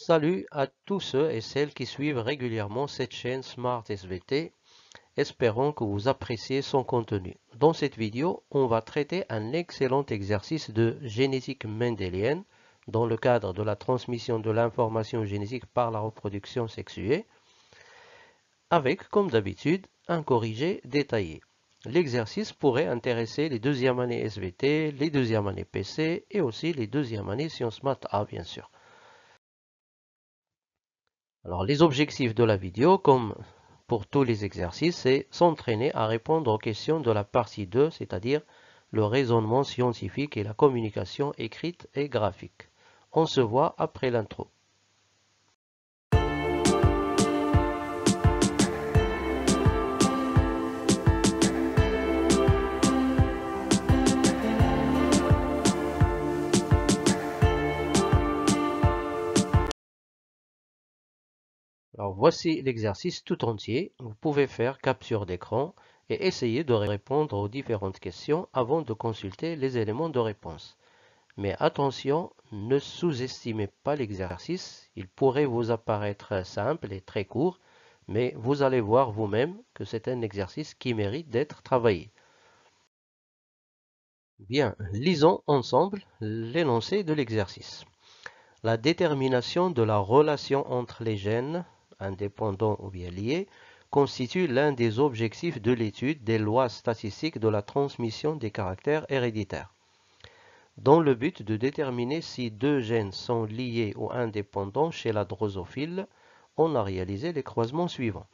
Salut à tous ceux et celles qui suivent régulièrement cette chaîne Smart SVT. Espérons que vous appréciez son contenu. Dans cette vidéo, on va traiter un excellent exercice de génétique mendélienne dans le cadre de la transmission de l'information génétique par la reproduction sexuée, avec, comme d'habitude, un corrigé détaillé. L'exercice pourrait intéresser les deuxièmes années SVT, les deuxièmes années PC et aussi les deuxièmes années Sciences Maths A, bien sûr. Alors, les objectifs de la vidéo, comme pour tous les exercices, c'est s'entraîner à répondre aux questions de la partie 2, c'est-à-dire le raisonnement scientifique et la communication écrite et graphique. On se voit après l'intro. Alors voici l'exercice tout entier. Vous pouvez faire capture d'écran et essayer de répondre aux différentes questions avant de consulter les éléments de réponse. Mais attention, ne sous-estimez pas l'exercice. Il pourrait vous apparaître simple et très court, mais vous allez voir vous-même que c'est un exercice qui mérite d'être travaillé. Bien, lisons ensemble l'énoncé de l'exercice. La détermination de la relation entre les gènes, indépendants ou bien liés, constitue l'un des objectifs de l'étude des lois statistiques de la transmission des caractères héréditaires. Dans le but de déterminer si deux gènes sont liés ou indépendants chez la drosophile, on a réalisé les croisements suivants.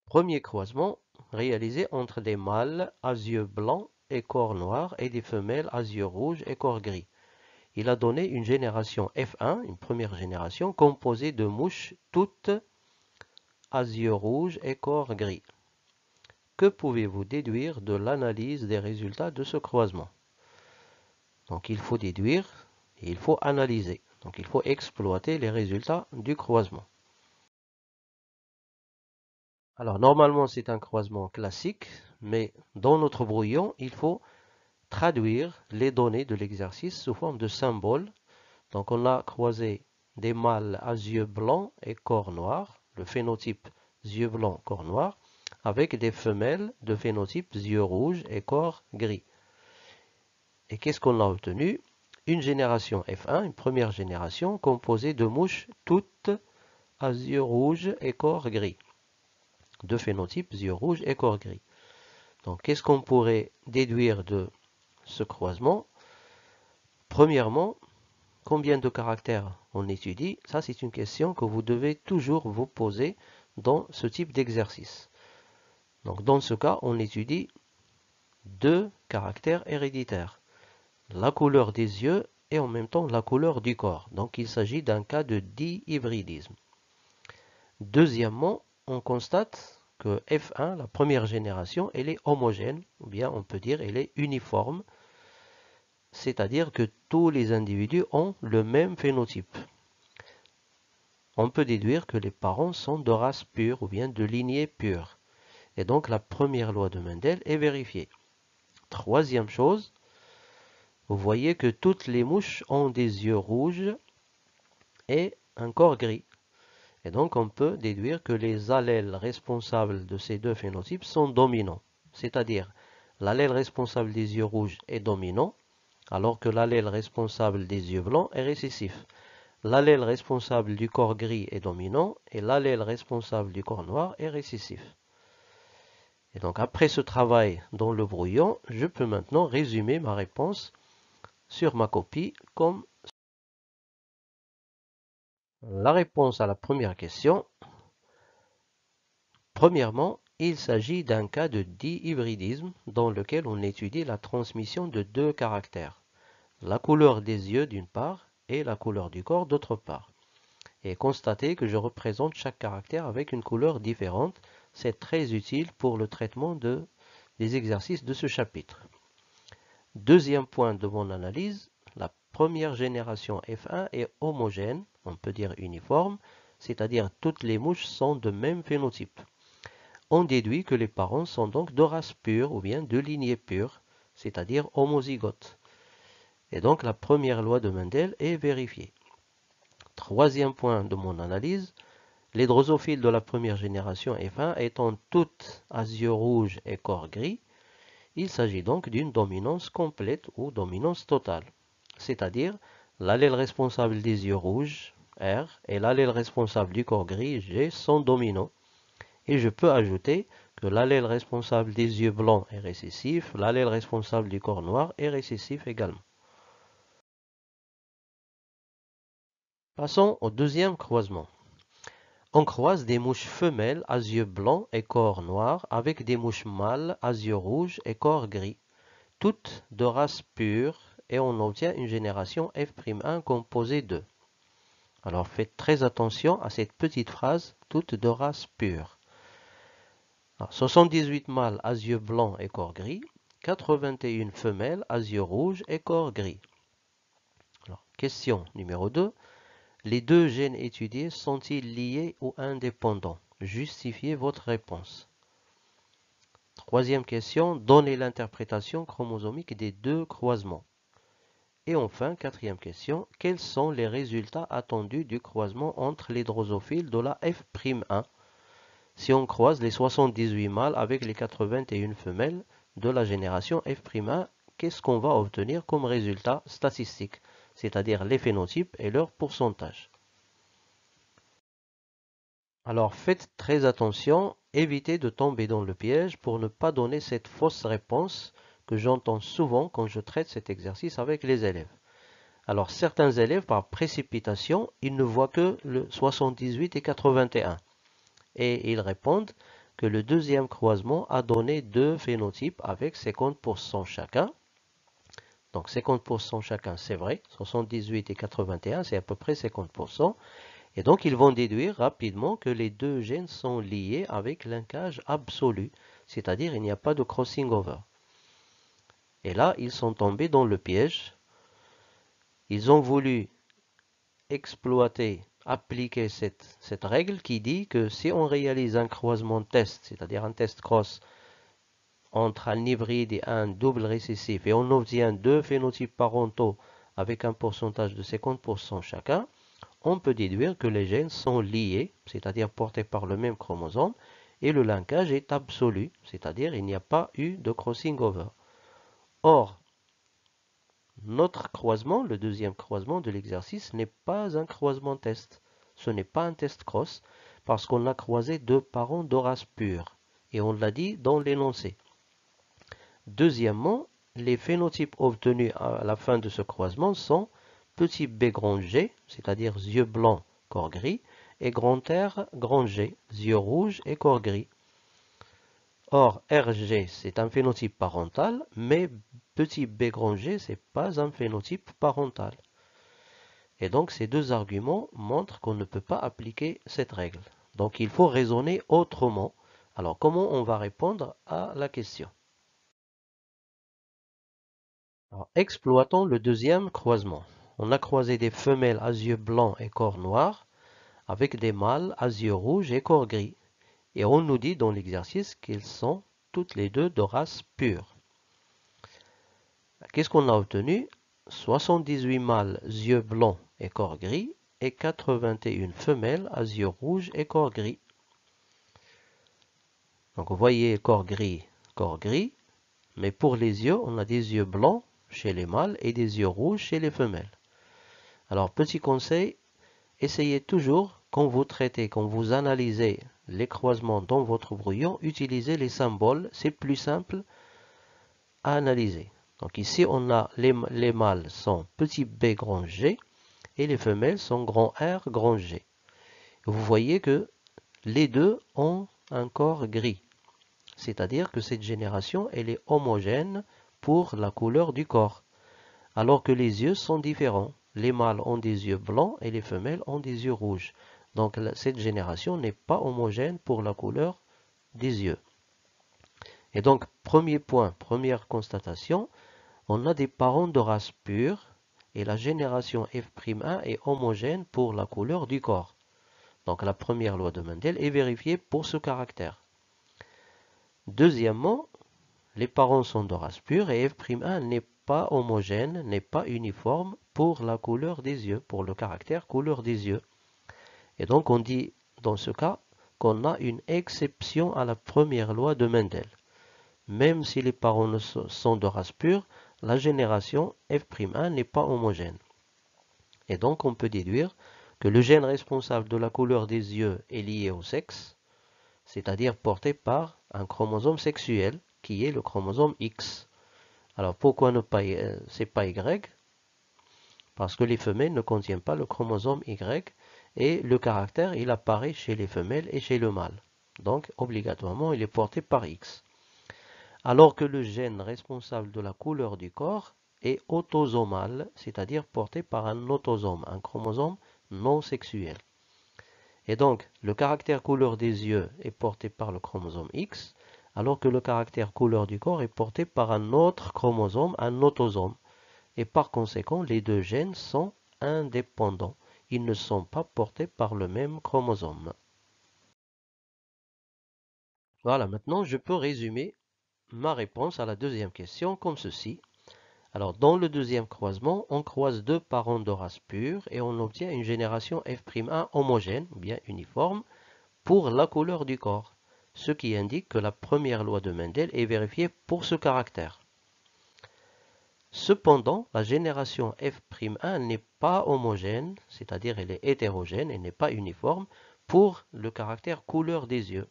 Premier croisement, réalisé entre des mâles à yeux blancs et corps noir et des femelles à yeux rouges et corps gris. Il a donné une génération F1, une première génération, composée de mouches toutes à yeux rouges et corps gris. Que pouvez-vous déduire de l'analyse des résultats de ce croisement? Donc il faut déduire et il faut analyser. Donc il faut exploiter les résultats du croisement. Alors normalement c'est un croisement classique, mais dans notre brouillon, il faut traduire les données de l'exercice sous forme de symboles. Donc on a croisé des mâles à yeux blancs et corps noir, le phénotype yeux blancs, corps noir, avec des femelles de phénotype yeux rouges et corps gris. Et qu'est-ce qu'on a obtenu? Une génération F1, une première génération composée de mouches toutes à yeux rouges et corps gris. De phénotypes yeux rouges et corps gris. Donc qu'est-ce qu'on pourrait déduire de ce croisement? Premièrement, combien de caractères on étudie? Ça, c'est une question que vous devez toujours vous poser dans ce type d'exercice. Donc dans ce cas, on étudie deux caractères héréditaires. La couleur des yeux et en même temps la couleur du corps. Donc il s'agit d'un cas de dihybridisme. Deuxièmement, on constate que F1, la première génération, elle est homogène, ou bien on peut dire elle est uniforme, c'est-à-dire que tous les individus ont le même phénotype. On peut déduire que les parents sont de race pure ou bien de lignée pure. Et donc la première loi de Mendel est vérifiée. Troisième chose, vous voyez que toutes les mouches ont des yeux rouges et un corps gris. Et donc on peut déduire que les allèles responsables de ces deux phénotypes sont dominants. C'est-à-dire l'allèle responsable des yeux rouges est dominant, alors que l'allèle responsable des yeux blancs est récessif. L'allèle responsable du corps gris est dominant et l'allèle responsable du corps noir est récessif. Et donc après ce travail dans le brouillon, je peux maintenant résumer ma réponse sur ma copie comme la réponse à la première question. Premièrement, il s'agit d'un cas de dihybridisme dans lequel on étudie la transmission de deux caractères, la couleur des yeux d'une part et la couleur du corps d'autre part. Et constatez que je représente chaque caractère avec une couleur différente. C'est très utile pour le traitement des exercices de ce chapitre. Deuxième point de mon analyse, la première génération F1 est homogène, on peut dire uniforme, c'est-à-dire toutes les mouches sont de même phénotype. On déduit que les parents sont donc de race pure ou bien de lignée pure, c'est-à-dire homozygotes. Et donc la première loi de Mendel est vérifiée. Troisième point de mon analyse, les drosophiles de la première génération F1 étant toutes à yeux rouges et corps gris, il s'agit donc d'une dominance complète ou dominance totale. C'est-à-dire, l'allèle responsable des yeux rouges, R, et l'allèle responsable du corps gris, G, sont dominants. Et je peux ajouter que l'allèle responsable des yeux blancs est récessif, l'allèle responsable du corps noir est récessif également. Passons au deuxième croisement. On croise des mouches femelles à yeux blancs et corps noir avec des mouches mâles à yeux rouges et corps gris, toutes de race pure, et on obtient une génération F'1 composée de. Alors faites très attention à cette petite phrase, toutes de race pure. Alors, 78 mâles à yeux blancs et corps gris, 81 femelles à yeux rouges et corps gris. Alors, question numéro 2. Les deux gènes étudiés sont-ils liés ou indépendants? Justifiez votre réponse. Troisième question, donnez l'interprétation chromosomique des deux croisements. Et enfin, quatrième question, quels sont les résultats attendus du croisement entre les drosophiles de la F'1 si on croise les 78 mâles avec les 81 femelles de la génération F'1, qu'est-ce qu'on va obtenir comme résultat statistique, c'est-à-dire les phénotypes et leur pourcentage? Alors faites très attention, évitez de tomber dans le piège pour ne pas donner cette fausse réponse que j'entends souvent quand je traite cet exercice avec les élèves. Alors certains élèves, par précipitation, ils ne voient que le 78 et 81. Et ils répondent que le deuxième croisement a donné deux phénotypes avec 50% chacun. Donc 50% chacun, c'est vrai, 78 et 81, c'est à peu près 50%. Et donc ils vont déduire rapidement que les deux gènes sont liés avec linkage absolu, c'est-à-dire il n'y a pas de crossing over. Et là, ils sont tombés dans le piège. Ils ont voulu appliquer cette règle qui dit que si on réalise un croisement test, c'est-à-dire un test cross entre un hybride et un double récessif, et on obtient deux phénotypes parentaux avec un pourcentage de 50% chacun, on peut déduire que les gènes sont liés, c'est-à-dire portés par le même chromosome, et le linkage est absolu, c'est-à-dire il n'y a pas eu de crossing over. Or, notre croisement, le deuxième croisement de l'exercice, n'est pas un croisement test. Ce n'est pas un test cross, parce qu'on a croisé deux parents de race pure, et on l'a dit dans l'énoncé. Deuxièmement, les phénotypes obtenus à la fin de ce croisement sont petit b grand G, c'est-à-dire yeux blancs, corps gris, et grand R grand G, yeux rouges et corps gris. Or, RG, c'est un phénotype parental, mais petit b grand G, ce n'est pas un phénotype parental. Et donc, ces deux arguments montrent qu'on ne peut pas appliquer cette règle. Donc, il faut raisonner autrement. Alors, comment on va répondre à la question? Alors, exploitons le deuxième croisement. On a croisé des femelles à yeux blancs et corps noirs avec des mâles à yeux rouges et corps gris. Et on nous dit dans l'exercice qu'ils sont toutes les deux de race pure. Qu'est-ce qu'on a obtenu? 78 mâles yeux blancs et corps gris et 81 femelles à yeux rouges et corps gris. Donc vous voyez corps gris, mais pour les yeux, on a des yeux blancs chez les mâles et des yeux rouges chez les femelles. Alors petit conseil, essayez toujours quand vous traitez, quand vous analysez les croisements dans votre brouillon, utilisez les symboles, c'est plus simple à analyser. Donc ici, on a les mâles sont petit b grand G et les femelles sont grand R grand G. Vous voyez que les deux ont un corps gris. C'est-à-dire que cette génération, elle est homogène pour la couleur du corps. Alors que les yeux sont différents. Les mâles ont des yeux blancs et les femelles ont des yeux rouges. Donc cette génération n'est pas homogène pour la couleur des yeux. Et donc, premier point, première constatation, on a des parents de race pure et la génération F'1 est homogène pour la couleur du corps. Donc la première loi de Mendel est vérifiée pour ce caractère. Deuxièmement, les parents sont de race pure et F'1 n'est pas homogène, n'est pas uniforme pour la couleur des yeux, pour le caractère couleur des yeux. Et donc on dit dans ce cas qu'on a une exception à la première loi de Mendel. Même si les parents sont de race pure, la génération F'1 n'est pas homogène. Et donc on peut déduire que le gène responsable de la couleur des yeux est lié au sexe, c'est-à-dire porté par un chromosome sexuel qui est le chromosome X. Alors pourquoi ne pas, c'est pas Y? Parce que les femelles ne contiennent pas le chromosome Y et le caractère il apparaît chez les femelles et chez le mâle. Donc obligatoirement il est porté par X. Alors que le gène responsable de la couleur du corps est autosomal, c'est-à-dire porté par un autosome, un chromosome non sexuel. Et donc, le caractère couleur des yeux est porté par le chromosome X, alors que le caractère couleur du corps est porté par un autre chromosome, un autosome. Et par conséquent, les deux gènes sont indépendants. Ils ne sont pas portés par le même chromosome. Voilà, maintenant je peux résumer ma réponse à la deuxième question comme ceci. Alors, dans le deuxième croisement, on croise deux parents de race pure et on obtient une génération F'1 homogène, ou bien uniforme, pour la couleur du corps, ce qui indique que la première loi de Mendel est vérifiée pour ce caractère. Cependant, la génération F'1 n'est pas homogène, c'est-à-dire elle est hétérogène et n'est pas uniforme pour le caractère couleur des yeux,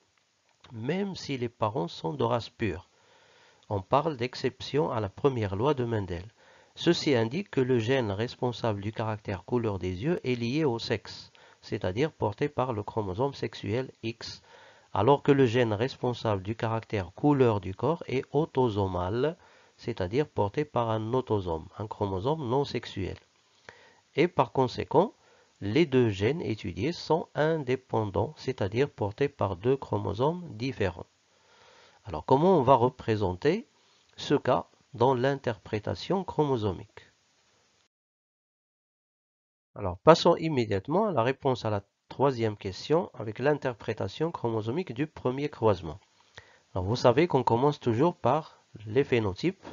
même si les parents sont de race pure. On parle d'exception à la première loi de Mendel. Ceci indique que le gène responsable du caractère couleur des yeux est lié au sexe, c'est-à-dire porté par le chromosome sexuel X, alors que le gène responsable du caractère couleur du corps est autosomal, c'est-à-dire porté par un autosome, un chromosome non sexuel. Et par conséquent, les deux gènes étudiés sont indépendants, c'est-à-dire portés par deux chromosomes différents. Alors, comment on va représenter ce cas dans l'interprétation chromosomique? Alors, passons immédiatement à la réponse à la troisième question avec l'interprétation chromosomique du premier croisement. Alors, vous savez qu'on commence toujours par les phénotypes.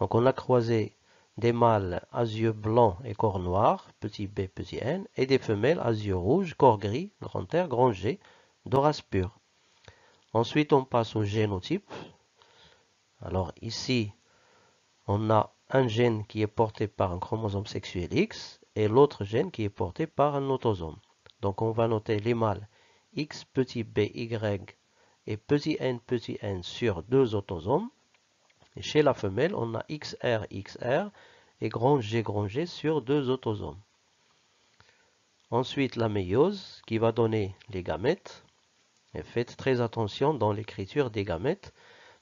Donc, on a croisé des mâles à yeux blancs et corps noir, petit b, petit n, et des femelles à yeux rouges, corps gris, grand R, grand G, de race pure. Ensuite, on passe au génotype. Alors ici, on a un gène qui est porté par un chromosome sexuel X et l'autre gène qui est porté par un autosome. Donc on va noter les mâles X petit b, Y et petit n sur deux autosomes. Et chez la femelle, on a XR, XR et grand G sur deux autosomes. Ensuite, la méiose qui va donner les gamètes. Et faites très attention dans l'écriture des gamètes.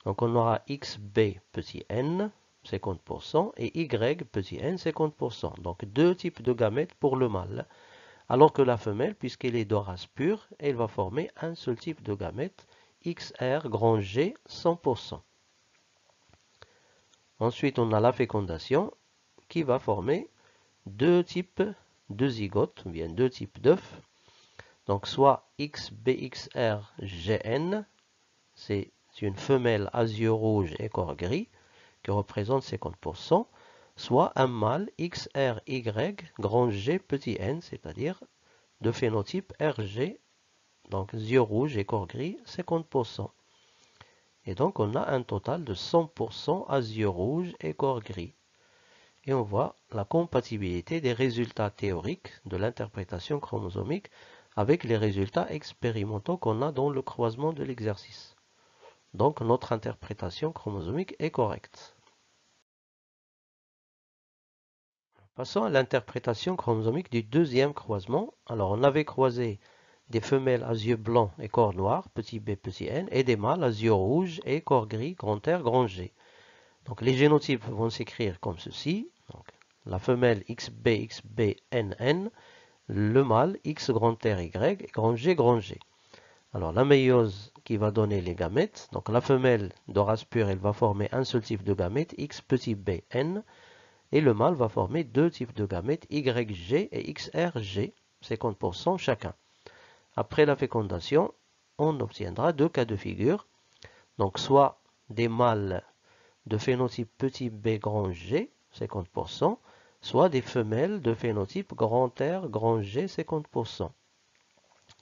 Donc on aura XB petit n, 50%, et Y petit n, 50%. Donc deux types de gamètes pour le mâle. Alors que la femelle, puisqu'elle est de race pure, elle va former un seul type de gamète, XR grand G, 100%. Ensuite, on a la fécondation qui va former deux types de zygotes, ou bien deux types d'œufs. Donc soit XBXRGN, c'est une femelle à yeux rouges et corps gris, qui représente 50%, soit un mâle XRY grand G petit n, c'est-à-dire de phénotype RG, donc yeux rouges et corps gris, 50%. Et donc on a un total de 100% à yeux rouges et corps gris. Et on voit la compatibilité des résultats théoriques de l'interprétation chromosomique avec les résultats expérimentaux qu'on a dans le croisement de l'exercice. Donc notre interprétation chromosomique est correcte. Passons à l'interprétation chromosomique du deuxième croisement. Alors on avait croisé des femelles à yeux blancs et corps noir, petit b, petit n, et des mâles à yeux rouges et corps gris, grand R, grand G. Donc les génotypes vont s'écrire comme ceci. Donc, la femelle XB, XB, NN, le mâle X grand R, Y, grand G, grand G. Alors la méiose qui va donner les gamètes, donc la femelle de race pure, elle va former un seul type de gamète, X petit b, N, et le mâle va former deux types de gamètes, YG et XRG, 50% chacun. Après la fécondation, on obtiendra deux cas de figure, donc soit des mâles de phénotype petit b grand G, 50%, soit des femelles de phénotype grand R grand G, 50%.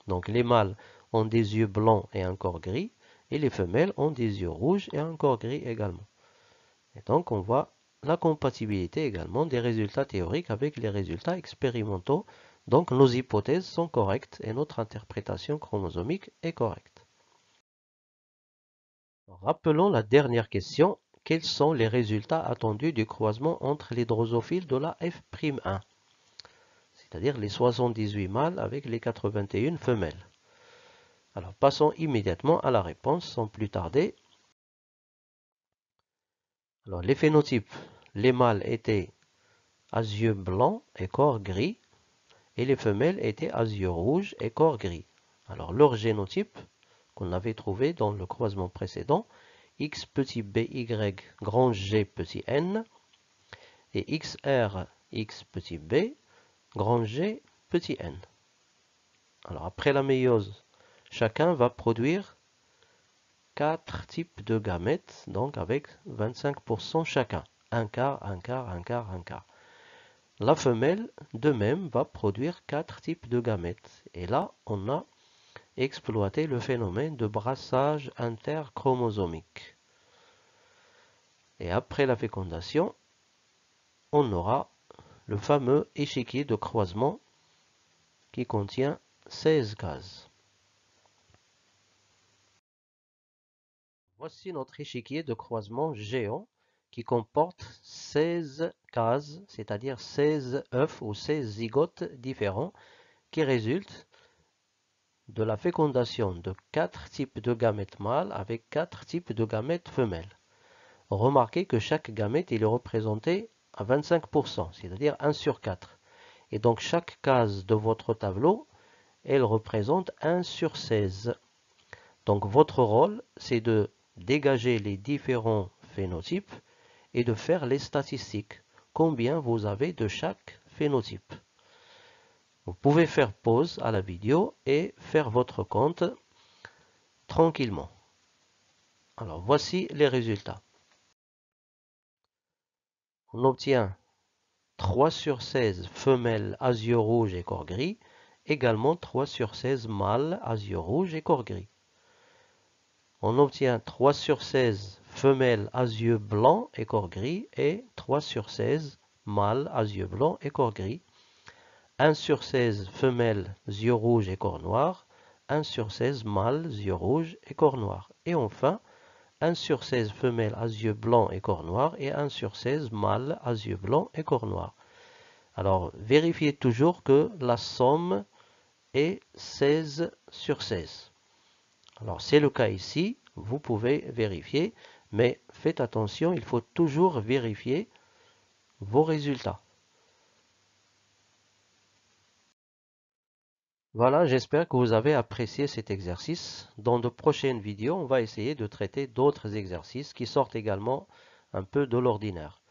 Donc les mâles ont des yeux blancs et un corps gris, et les femelles ont des yeux rouges et un corps gris également. Et donc on voit la compatibilité également des résultats théoriques avec les résultats expérimentaux. Donc nos hypothèses sont correctes et notre interprétation chromosomique est correcte. Rappelons la dernière question. Quels sont les résultats attendus du croisement entre les drosophiles de la F'1, c'est-à-dire les 78 mâles avec les 81 femelles? Alors passons immédiatement à la réponse sans plus tarder. Alors les phénotypes, les mâles étaient à yeux blancs et corps gris, et les femelles étaient à yeux rouges et corps gris. Alors leur génotype, qu'on avait trouvé dans le croisement précédent, X petit by grand G petit n, et XR X petit b grand G petit n. Alors après la méiose, chacun va produire 4 types de gamètes, donc avec 25% chacun. Un quart, un quart, un quart, un quart. La femelle, de même, va produire 4 types de gamètes. Et là, on a exploité le phénomène de brassage interchromosomique. Et après la fécondation, on aura le fameux échiquier de croisement qui contient 16 cases. Voici notre échiquier de croisement géant qui comporte 16 cases, c'est-à-dire 16 œufs ou 16 zygotes différents qui résultent de la fécondation de 4 types de gamètes mâles avec 4 types de gamètes femelles. Remarquez que chaque gamète est représenté à 25%, c'est-à-dire 1 sur 4. Et donc chaque case de votre tableau, elle représente 1 sur 16. Donc votre rôle, c'est de dégager les différents phénotypes et de faire les statistiques. Combien vous avez de chaque phénotype. Vous pouvez faire pause à la vidéo et faire votre compte tranquillement. Alors voici les résultats. On obtient 3 sur 16 femelles à yeux rouges et corps gris, également 3 sur 16 mâles à yeux rouges et corps gris. On obtient 3 sur 16 femelles à yeux blancs et corps gris et 3 sur 16 mâles à yeux blancs et corps gris. 1 sur 16 femelles yeux rouges et corps noirs, 1 sur 16 mâles yeux rouges et corps noirs. Et enfin, 1 sur 16 femelles à yeux blancs et corps noirs et 1 sur 16 mâles à yeux blancs et corps noirs. Alors, vérifiez toujours que la somme est 16 sur 16. Alors, c'est le cas ici, vous pouvez vérifier, mais faites attention, il faut toujours vérifier vos résultats. Voilà, j'espère que vous avez apprécié cet exercice. Dans de prochaines vidéos, on va essayer de traiter d'autres exercices qui sortent également un peu de l'ordinaire.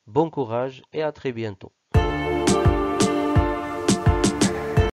Bon courage et à très bientôt.